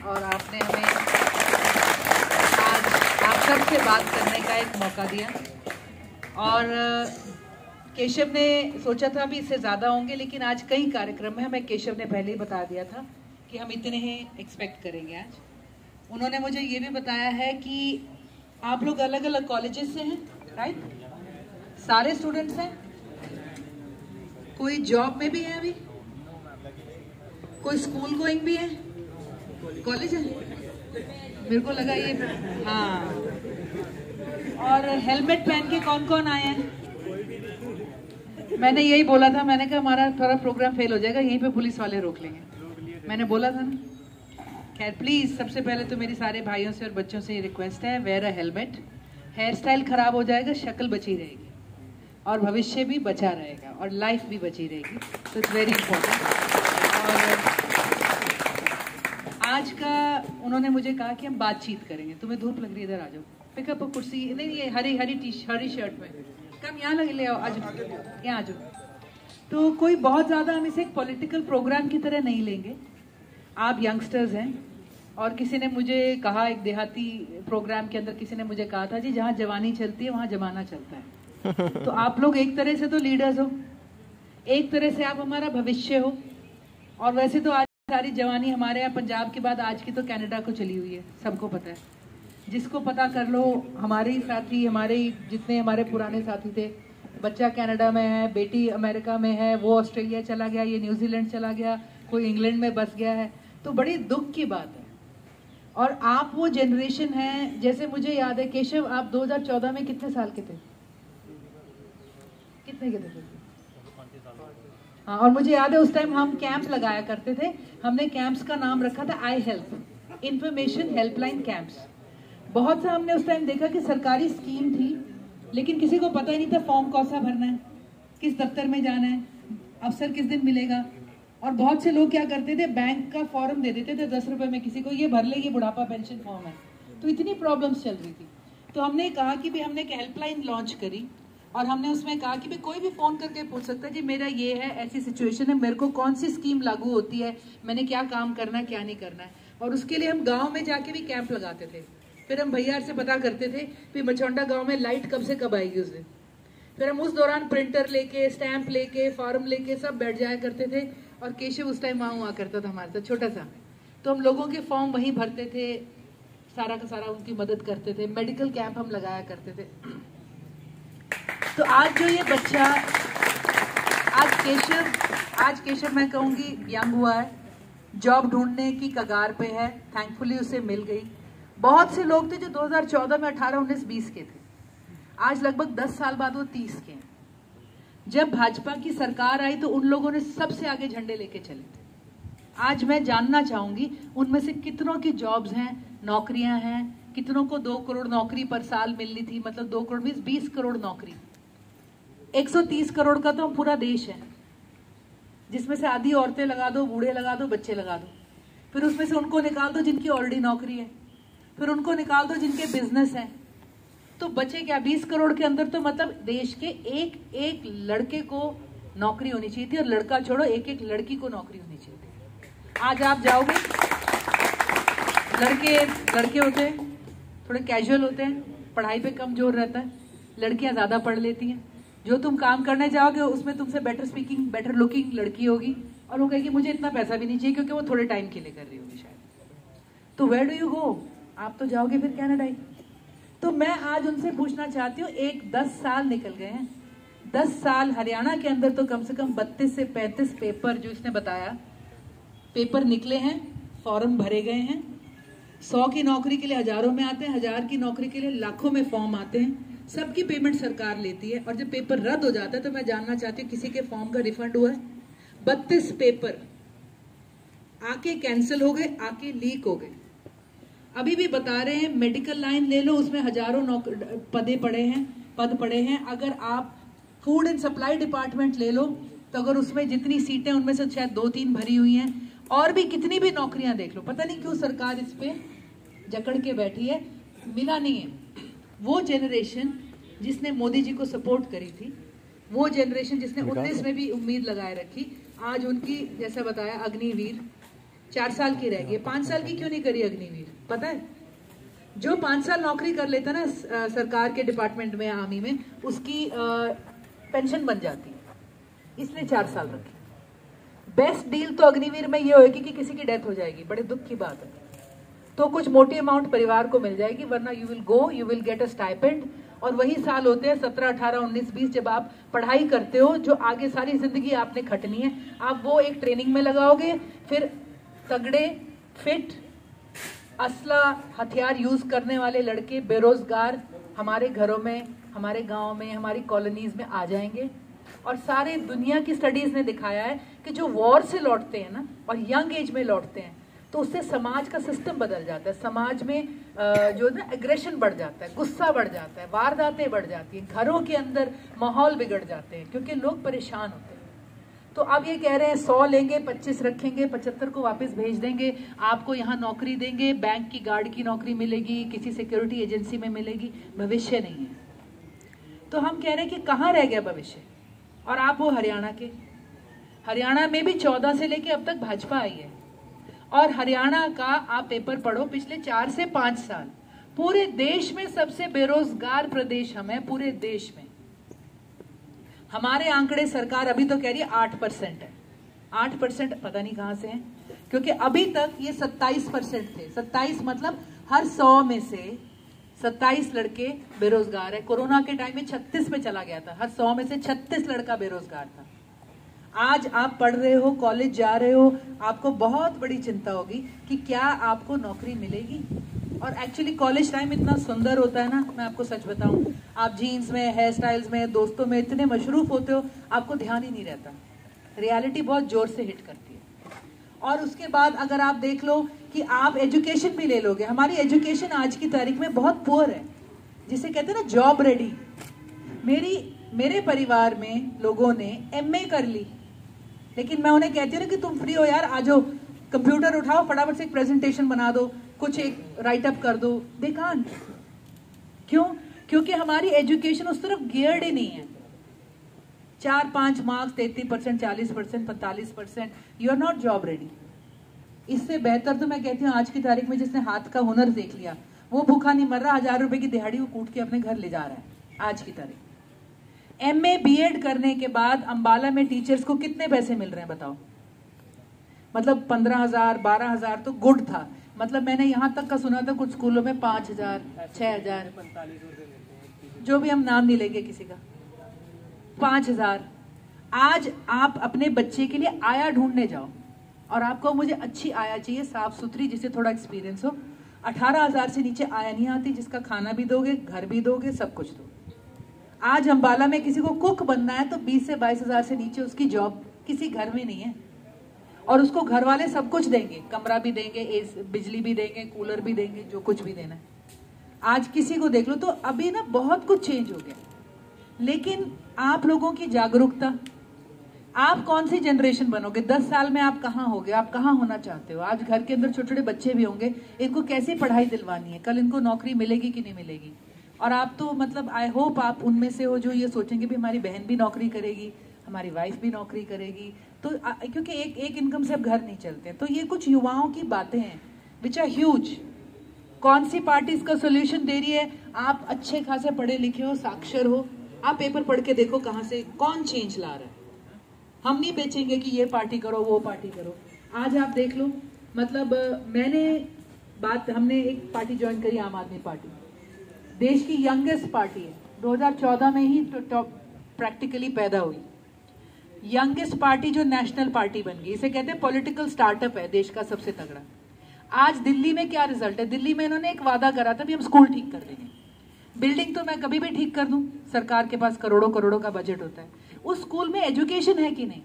और आपने हमें आज आप सबसे बात करने का एक मौका दिया। और केशव ने सोचा था भी इससे ज़्यादा होंगे, लेकिन आज कई कार्यक्रम है, हमें केशव ने पहले ही बता दिया था कि हम इतने ही एक्सपेक्ट करेंगे। आज उन्होंने मुझे ये भी बताया है कि आप लोग अलग अलग कॉलेजेस से हैं, राइट? सारे स्टूडेंट्स हैं? कोई जॉब में भी है अभी? कोई स्कूल गोइंग भी है? कॉलेज है? मेरे को लगा ये, हाँ। और हेलमेट पहन के कौन कौन आए हैं? मैंने यही बोला था, मैंने कहा हमारा थोड़ा प्रोग्राम फेल हो जाएगा, यहीं पे पुलिस वाले रोक लेंगे, मैंने बोला था ना। खैर, प्लीज सबसे पहले तो मेरी सारे भाइयों से और बच्चों से ये रिक्वेस्ट है, wear a helmet. Hairstyle खराब हो जाएगा, शक्ल बची रहेगी और भविष्य भी बचा रहेगा और लाइफ भी बची रहेगी, तो इट्स वेरी इंपॉर्टेंट। और आज का उन्होंने मुझे कहा कि हम बातचीत करेंगे। तुम्हें धूप लग रही है, इधर आ जाओ, पिकअप कुर्सी, नहीं ये हरी शर्ट में कम यहाँ लगे, ले आओ, आ जाओ यहाँ आ जाओ। तो कोई बहुत ज्यादा हम इसे एक पॉलिटिकल प्रोग्राम की तरह नहीं लेंगे। आप यंगस्टर्स हैं और किसी ने मुझे कहा, एक देहाती प्रोग्राम के अंदर किसी ने मुझे कहा था, जी जहाँ जवानी चलती है वहाँ जमाना चलता है। तो आप लोग एक तरह से तो लीडर्स हो, एक तरह से आप हमारा भविष्य हो। और वैसे तो आज सारी जवानी हमारे यहाँ पंजाब के बाद आज की तो कनाडा को चली हुई है, सबको पता है। जिसको पता कर लो, हमारे ही साथी, हमारे जितने हमारे पुराने साथी थे, बच्चा कनाडा में है, बेटी अमेरिका में है, वो ऑस्ट्रेलिया चला गया, ये न्यूजीलैंड चला गया, कोई इंग्लैंड में बस गया है। तो बड़ी दुख की बात है। और आप वो जनरेशन है, जैसे मुझे याद है केशव, आप 2014 में कितने साल के थे? कितने के थे? हाँ, और मुझे याद है उस टाइम हम कैंप लगाया करते थे। हमने कैंप्स का नाम रखा था I help, information helpline camps. बहुत सा हमने उस टाइम देखा कि सरकारी स्कीम थी, लेकिन किसी को पता ही नहीं था फॉर्म कौन सा भरना है, किस दफ्तर में जाना है, अफसर किस दिन मिलेगा। और बहुत से लोग क्या करते थे, बैंक का फॉर्म दे देते थे 10 रुपए में किसी को, ये भर ले, ये बुढ़ापा पेंशन फॉर्म है। तो इतनी प्रॉब्लम्स चल रही थी। तो हमने कहा कि भी हमने एक हेल्पलाइन लॉन्च करी और हमने उसमें कहा कि भी कोई भी फोन करके पूछ सकता है, जी मेरा ये है, ऐसी सिचुएशन है, मेरे को कौन सी स्कीम लागू होती है, मैंने क्या काम करना है, क्या नहीं करना है। और उसके लिए हम गाँव में जाके भी कैंप लगाते थे। फिर हम भैया से पता करते थे कि मचौंडा गाँव में लाइट कब से कब आएगी उस दिन। फिर हम उस दौरान प्रिंटर लेके, स्टैंप लेके, फॉर्म लेके सब बैठ जाया करते थे। और केशव उस टाइम वहाँ हुआ करता था हमारे साथ, छोटा सा। तो हम लोगों के फॉर्म वहीं भरते थे, सारा का सारा उनकी मदद करते थे। मेडिकल कैंप हम लगाया करते थे। तो आज जो ये बच्चा, आज केशव मैं कहूँगी यंग हुआ है, जॉब ढूंढने की कगार पे है, थैंकफुली उसे मिल गई। बहुत से लोग थे जो 2014 में 18, 19, 20 के थे, आज लगभग 10 साल बाद वो 30 के हैं। जब भाजपा की सरकार आई तो उन लोगों ने सबसे आगे झंडे लेके चले थे। आज मैं जानना चाहूंगी उनमें से कितनों की जॉब्स हैं, नौकरियां हैं, कितनों को 2 करोड़ नौकरी पर साल मिलनी थी, मतलब 2 करोड़ मीन्स 20 करोड़ नौकरी। 130 करोड़ का तो पूरा देश है, जिसमें से आधी औरतें लगा दो, बूढ़े लगा दो, बच्चे लगा दो। फिर उसमें से उनको निकाल दो जिनकी ऑलरेडी नौकरी है, फिर उनको निकाल दो जिनके बिजनेस है, तो बचे क्या? 20 करोड़ के अंदर तो मतलब देश के एक एक लड़के को नौकरी होनी चाहिए थी। और लड़का छोड़ो, एक एक लड़की को नौकरी होनी चाहिए थी। आज आप जाओगे, लड़के होते हैं थोड़े कैजुअल होते हैं, पढ़ाई पे कम जोर रहता है, लड़कियां ज्यादा पढ़ लेती हैं। जो तुम काम करने जाओगे उसमें तुमसे बेटर स्पीकिंग, बेटर लुकिंग लड़की होगी, और वो कहेगी मुझे इतना पैसा भी नहीं चाहिए, क्योंकि वो थोड़े टाइम के लिए कर रही होगी शायद। तो वेयर डू यू गो? आप तो जाओगे फिर कनाडा ही। तो मैं आज उनसे पूछना चाहती हूँ, 10 साल निकल गए हैं, 10 साल हरियाणा के अंदर तो कम से कम 32 से 35 पेपर, जो इसने बताया, पेपर निकले हैं, फॉर्म भरे गए हैं। 100 की नौकरी के लिए हजारों में आते हैं, 1000 की नौकरी के लिए लाखों में फॉर्म आते हैं। सबकी पेमेंट सरकार लेती है। और जब पेपर रद्द हो जाता है तो मैं जानना चाहती हूँ किसी के फॉर्म का रिफंड हुआ है? 32 पेपर आके कैंसिल हो गए, आके लीक हो गए। अभी भी बता रहे हैं मेडिकल लाइन ले लो, उसमें हजारों पद पड़े हैं। अगर आप फूड एंड सप्लाई डिपार्टमेंट ले लो तो अगर उसमें जितनी सीटें, उनमें से शायद 2-3 भरी हुई हैं। और भी कितनी भी नौकरियां देख लो, पता नहीं क्यों सरकार इस पे जकड़ के बैठी है, मिला नहीं है। वो जनरेशन जिसने मोदी जी को सपोर्ट करी थी, वो जनरेशन जिसने 19 में भी उम्मीद लगाए रखी, आज उनकी, जैसा बताया, अग्निवीर 4 साल की रह गई, 5 साल की क्यों नहीं करी अग्निवीर? पता है, जो 5 साल नौकरी कर लेता ना सरकार के डिपार्टमेंट में, आर्मी में, उसकी पेंशन बन जाती है, इसलिए 4 साल रखी। बेस्ट डील तो अग्निवीर में ये होगी कि किसी की डेथ हो जाएगी, बड़े दुख की बात है, तो कुछ मोटी अमाउंट परिवार को मिल जाएगी, वरना you will go, you will get a stipend. और वही साल होते हैं 17, 18, 19, 20 जब आप पढ़ाई करते हो, जो आगे सारी जिंदगी आपने खटनी है, आप वो एक ट्रेनिंग में लगाओगे, फिर तगड़े, फिट, असला हथियार यूज करने वाले लड़के बेरोजगार हमारे घरों में, हमारे गांव में, हमारी कॉलोनीज में आ जाएंगे। और सारे दुनिया की स्टडीज ने दिखाया है कि जो वॉर से लौटते हैं ना और यंग एज में लौटते हैं, तो उससे समाज का सिस्टम बदल जाता है, समाज में जो है ना एग्रेशन बढ़ जाता है, गुस्सा बढ़ जाता है, वारदातें बढ़ जाती हैं, घरों के अंदर माहौल बिगड़ जाते हैं, क्योंकि लोग परेशान होते हैं। तो अब ये कह रहे हैं 100 लेंगे, 25 रखेंगे, 75 को वापस भेज देंगे, आपको यहाँ नौकरी देंगे, बैंक की गार्ड की नौकरी मिलेगी, किसी सिक्योरिटी एजेंसी में मिलेगी, भविष्य नहीं है। तो हम कह रहे हैं कि कहाँ रह गया भविष्य? और आप वो हरियाणा के, हरियाणा में भी 14 से लेके अब तक भाजपा आई है, और हरियाणा का आप पेपर पढ़ो, पिछले 4 से 5 साल पूरे देश में सबसे बेरोजगार प्रदेश हम हैं, पूरे देश में। हमारे आंकड़े सरकार अभी तो कह रही है 8% है, 8% पता नहीं कहां से है, क्योंकि अभी तक ये 27% थे। 27 मतलब हर 100 में से 27 लड़के बेरोजगार है। कोरोना के टाइम में 36 पे चला गया था, हर 100 में से 36 लड़का बेरोजगार था। आज आप पढ़ रहे हो, कॉलेज जा रहे हो, आपको बहुत बड़ी चिंता होगी कि क्या आपको नौकरी मिलेगी। और एक्चुअली कॉलेज टाइम इतना सुंदर होता है ना, मैं आपको सच बताऊं, आप जीन्स में, हेयर स्टाइल्स में, दोस्तों में इतने मशरूफ होते हो, आपको ध्यान ही नहीं रहता, रियलिटी बहुत जोर से हिट करती है। और उसके बाद अगर आप देख लो कि आप एजुकेशन भी ले लोगे, हमारी एजुकेशन आज की तारीख में बहुत पुअर है, जिसे कहते हैं ना जॉब रेडी। मेरे परिवार में लोगों ने MA कर ली, लेकिन मैं उन्हें कहती हूँ ना कि तुम फ्री हो यार, आ जाओ, कंप्यूटर उठाओ, फटाफट से एक प्रेजेंटेशन बना दो, कुछ एक राइट अप कर दो। They can't. क्यों? क्योंकि हमारी एजुकेशन उस तरफ गियर्ड ही नहीं है। 4-5 marks, 33%, 40%, 45%, you are not job ready. इससे बेहतर तो मैं कहती हूँ आज की तारीख में जिसने हाथ का हुनर देख लिया, वो भूखा नहीं मर रहा, 1000 रुपए की दिहाड़ी वो कूट के अपने घर ले जा रहा है आज की तारीख। MA BEd करने के बाद अंबाला में टीचर्स को कितने पैसे मिल रहे हैं बताओ? मतलब 15,000, 12,000 तो गुड था, मतलब मैंने यहाँ तक का सुना था कुछ स्कूलों में 5,000, 6,000, जो भी हम नाम नहीं लेंगे किसी का, 5,000। आज आप अपने बच्चे के लिए आया ढूंढने जाओ और आपको मुझे अच्छी आया चाहिए, साफ सुथरी, जिससे थोड़ा एक्सपीरियंस हो, 18,000 से नीचे आया नहीं आती, जिसका खाना भी दोगे, घर भी दोगे, सब कुछ दोगे। आज अंबाला में किसी को कुक बनना है तो 20 से 22,000 से नीचे उसकी जॉब किसी घर में नहीं है, और उसको घर वाले सब कुछ देंगे, कमरा भी देंगे, बिजली भी देंगे, कूलर भी देंगे, जो कुछ भी देना है। आज किसी को देख लो तो अभी ना बहुत कुछ चेंज हो गया। लेकिन आप लोगों की जागरूकता, आप कौन सी जनरेशन बनोगे? 10 साल में आप कहाँ होगे? आप कहाँ होना चाहते हो? आज घर के अंदर छोटे छोटे बच्चे भी होंगे, इनको कैसी पढ़ाई दिलवानी है, कल इनको नौकरी मिलेगी कि नहीं मिलेगी? और आप तो मतलब आई होप आप उनमें से हो जो ये सोचेंगे भी हमारी बहन भी नौकरी करेगी, हमारी वाइफ भी नौकरी करेगी, तो क्योंकि एक इनकम से अब घर नहीं चलते। तो ये कुछ युवाओं की बातें हैं विच आर ह्यूज। कौन सी पार्टी इसका सोल्यूशन दे रही है? आप अच्छे खासे पढ़े लिखे हो, साक्षर हो, आप पेपर पढ़ के देखो कहाँ से कौन चेंज ला रहा है। हम नहीं बेचेंगे कि ये पार्टी करो, वो पार्टी करो। आज आप देख लो, मतलब हमने एक पार्टी ज्वाइन करी, आम आदमी पार्टी, देश की यंगेस्ट पार्टी है, 2014 में ही प्रैक्टिकली पैदा हुई, यंगेस्ट पार्टी जो नेशनल पार्टी बन गई। इसे कहते हैं पॉलिटिकल स्टार्टअप है देश का सबसे तगड़ा। आज दिल्ली में क्या रिजल्ट है? दिल्ली में इन्होंने एक वादा करा था भी हम स्कूल ठीक कर देंगे। बिल्डिंग तो मैं कभी भी ठीक कर दूं, सरकार के पास करोड़ों करोड़ों का बजट होता है, उस स्कूल में एजुकेशन है कि नहीं?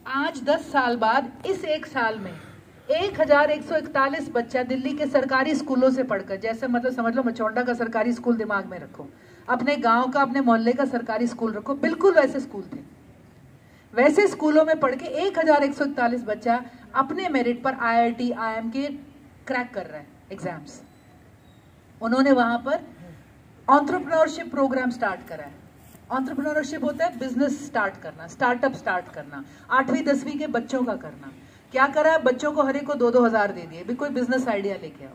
आज 10 साल बाद, इस एक साल में 1141 बच्चा दिल्ली के सरकारी स्कूलों से पढ़कर, जैसे मतलब समझ लो मचौंडा का सरकारी स्कूल दिमाग में रखो, अपने गांव का, अपने मोहल्ले का सरकारी स्कूल रखो, बिल्कुल वैसे स्कूल थे। वैसे स्कूलों में पढ़ के 1141 बच्चा अपने मेरिट पर IIT, IIM के क्रैक कर रहा है एग्जाम्स। उन्होंने वहां पर एंटरप्रेन्योरशिप प्रोग्राम स्टार्ट करा है। एंटरप्रेन्योरशिप होता है बिजनेस स्टार्ट करना, स्टार्टअप स्टार्ट करना, 8वीं 10वीं के बच्चों का करना। क्या करा, बच्चों को हर एक को 2-2 हज़ार दे दिए, भी कोई बिजनेस आइडिया लेके आओ।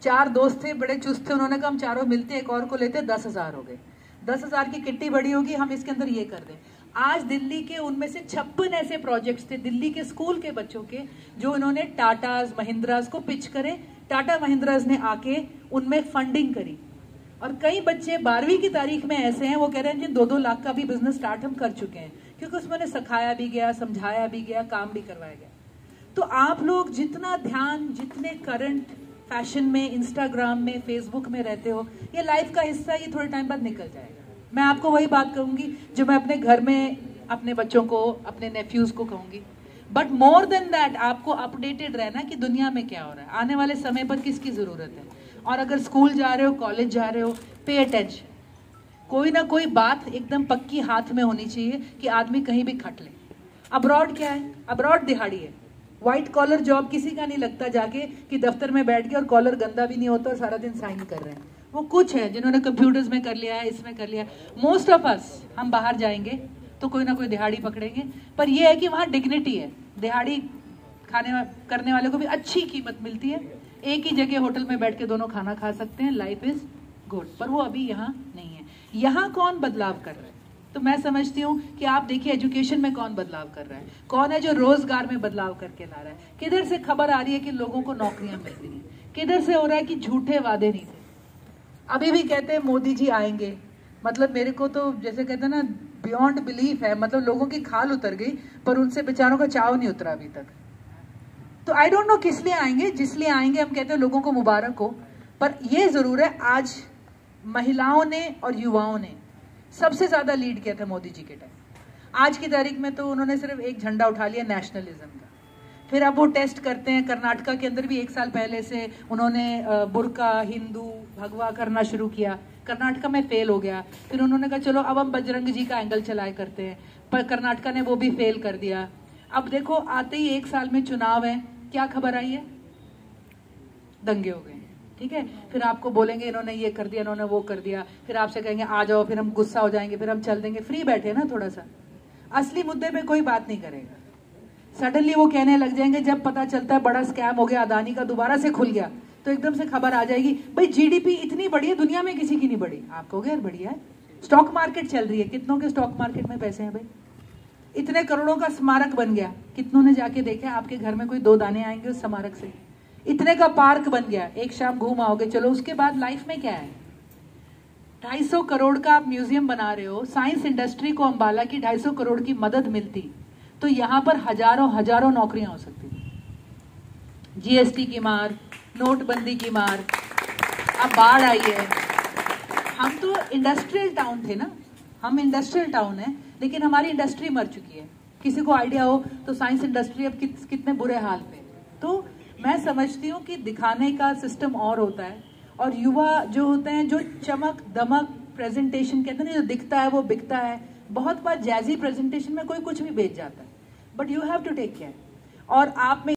4 दोस्त थे, बड़े चुस्त थे, उन्होंने कहा हम चारों मिलते एक और को लेते, 10,000 हो गए। 10,000 की किट्टी बड़ी होगी, हम इसके अंदर ये कर दें। आज दिल्ली के उनमें से 56 ऐसे प्रोजेक्ट्स थे दिल्ली के स्कूल के बच्चों के, जो इन्होंने टाटाज महिंद्राज को पिच करे। टाटा महिंद्राज ने आके उनमें फंडिंग करी, और कई बच्चे 12वीं की तारीख में ऐसे हैं, वो कह रहे हैं जिन 2-2 लाख का भी बिजनेस स्टार्ट हम कर चुके हैं, क्योंकि उसमें सिखाया भी गया, समझाया भी गया, काम भी करवाया गया। तो आप लोग जितना ध्यान, जितने करंट फैशन में, इंस्टाग्राम में, फेसबुक में रहते हो, ये लाइफ का हिस्सा, ये थोड़े टाइम बाद निकल जाएगा। मैं आपको वही बात कहूंगी जो मैं अपने घर में अपने बच्चों को, अपने नेफ्यूज को कहूंगी। बट मोर देन दैट, आपको अपडेटेड रहना कि दुनिया में क्या हो रहा है, आने वाले समय पर किसकी जरूरत है। और अगर स्कूल जा रहे हो, कॉलेज जा रहे हो, पे अटेंशन। कोई ना कोई बात एकदम पक्की हाथ में होनी चाहिए कि आदमी कहीं भी खट ले। अब्रॉड क्या है? अब्रॉड दिहाड़ी है। व्हाइट कॉलर जॉब किसी का नहीं लगता जाके कि दफ्तर में बैठ गए और कॉलर गंदा भी नहीं होता और सारा दिन साइन कर रहे हैं। वो कुछ है जिन्होंने कंप्यूटर्स में कर लिया है, इसमें कर लिया। मोस्ट ऑफ अस, हम बाहर जाएंगे तो कोई ना कोई दिहाड़ी पकड़ेंगे, पर यह है कि वहाँ डिग्निटी है। दिहाड़ी करने वाले को भी अच्छी कीमत मिलती है, एक ही जगह होटल में बैठ के दोनों खाना खा सकते हैं, लाइफ इज गुड। पर वो अभी यहाँ नहीं है। यहाँ कौन बदलाव कर रहा है? तो मैं समझती हूँ कि आप देखिए एजुकेशन में कौन बदलाव कर रहा है, कौन है जो रोजगार में बदलाव करके ला रहा है। किधर से खबर आ रही है कि लोगों को नौकरियां मिल रही हैं, किधर से हो रहा है कि झूठे वादे नहीं थे। अभी भी कहते हैं मोदी जी आएंगे, मतलब मेरे को तो जैसे कहते हैं ना, बियॉन्ड बिलीफ है, मतलब लोगों की खाल उतर गई, पर उनसे बेचारों का चाव नहीं उतरा अभी तक। तो आई डोंट नो किस लिए आएंगे, जिस लिए आएंगे हम कहते हैं लोगों को मुबारक हो। पर यह जरूर है, आज महिलाओं ने और युवाओं ने सबसे ज्यादा लीड किया था मोदी जी के टाइम। आज की तारीख में तो उन्होंने सिर्फ एक झंडा उठा लिया नेशनलिज्म का। फिर अब वो टेस्ट करते हैं, कर्नाटका के अंदर भी 1 साल पहले से उन्होंने बुर्का, हिंदू, भगवा करना शुरू किया। कर्नाटका में फेल हो गया। फिर उन्होंने कहा चलो अब हम बजरंग जी का एंगल चलाए करते हैं, पर कर्नाटका ने वो भी फेल कर दिया। अब देखो आते ही 1 साल में चुनाव है, क्या खबर आई है? दंगे हो गए। ठीक है, फिर आपको बोलेंगे इन्होंने ये कर दिया, इन्होंने वो कर दिया, फिर आपसे कहेंगे आ जाओ, फिर हम गुस्सा हो जाएंगे, फिर हम चल देंगे। फ्री बैठे ना थोड़ा सा, असली मुद्दे पे कोई बात नहीं करेगा। सडनली वो कहने लग जाएंगे, जब पता चलता है बड़ा स्कैम हो गया, अदानी का दोबारा से खुल गया, तो एकदम से खबर आ जाएगी, भाई जीडीपी इतनी बड़ी है, दुनिया में किसी की नहीं बढ़ी। आप कहोगे यार बढ़िया है, स्टॉक मार्केट चल रही है, कितनों के स्टॉक मार्केट में पैसे हैं भाई, इतने करोड़ों का स्मारक बन गया, कितनों ने जाके देखा? आपके घर में कोई 2 दाने आएंगे उस स्मारक से? इतने का पार्क बन गया, एक शाम घूम आओगे। चलो उसके बाद लाइफ में क्या है? 250 करोड़ का आप म्यूजियम बना रहे हो। साइंस इंडस्ट्री को अंबाला की 250 करोड़ की मदद मिलती तो यहां पर हजारों नौकरियां हो सकती। जीएसटी की मार, नोटबंदी की मार, अब बाढ़ आई है। हम तो इंडस्ट्रियल टाउन थे ना, हम इंडस्ट्रियल टाउन है, लेकिन हमारी इंडस्ट्री मर चुकी है। किसी को आइडिया हो तो साइंस इंडस्ट्री अब कितने बुरे हाल पे। तो मैं समझती हूँ कि दिखाने का सिस्टम और होता है, और युवा जो होते हैं, जो चमक दमक प्रेजेंटेशन कहते हैं ना, जो दिखता है वो बिकता है। बहुत बार जैजी प्रेजेंटेशन में कोई कुछ भी बेच जाता है, but you have to take care. और आप में